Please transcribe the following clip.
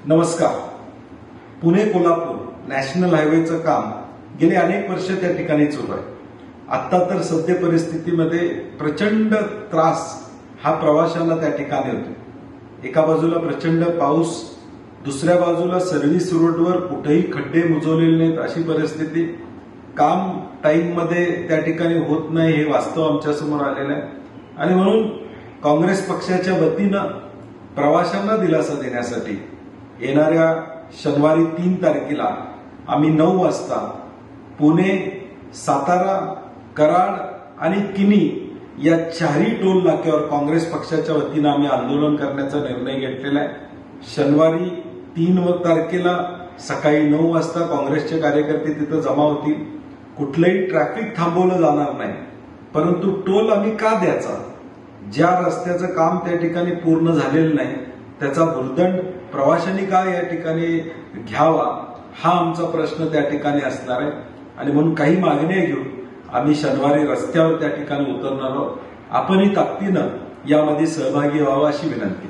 नमस्कार. पुणे कोल्हापूर नॅशनल हायवेचं काम गेले अनेक वर्ष त्या ठिकाणी सुरू आहे. आता तर सद्य परिस्थितीमध्ये प्रचंड त्रास हा प्रवाशांना त्या ठिकाणी होतो. एका बाजूला प्रचंड पाऊस, दुसऱ्या बाजूला सर्व्हिस रोडवर कुठेही खड्डे मुजवलेले नाहीत अशी परिस्थिती. काम टाइम मध्ये त्या ठिकाणी होत नाही हे वास्तव आमच्या समोर आलेलं आहे. आणि म्हणून काँग्रेस पक्षाच्या वतीनं प्रवाशांना दिलासा देण्यासाठी येणाऱ्या शनिवारी 3 तारखेला आम्ही 9 वाजता पुणे, सातारा, कराड आणि किनी या 4ही टोल नाक्यावर काँग्रेस पक्षाच्या वतीनं आम्ही आंदोलन करण्याचा निर्णय घेतलेला आहे. शनिवारी 3 तारखेला सकाळी 9 वाजता काँग्रेसचे कार्यकर्ते तिथं जमा होतील. कुठलंही ट्रॅफिक थांबवलं जाणार नाही, परंतु टोल आम्ही का द्यायचा? ज्या रस्त्याचं काम त्या ठिकाणी पूर्ण झालेलं नाही त्याचा भुर्दंड प्रवाशांनी का या ठिकाणी घ्यावा हा आमचा प्रश्न त्या ठिकाणी असणार आहे. आणि म्हणून काही मागण्या घेऊन आम्ही शनिवारी रस्त्यावर त्या ठिकाणी उतरणार आहोत. आपणही ताकदीनं यामध्ये सहभागी व्हावं अशी विनंती.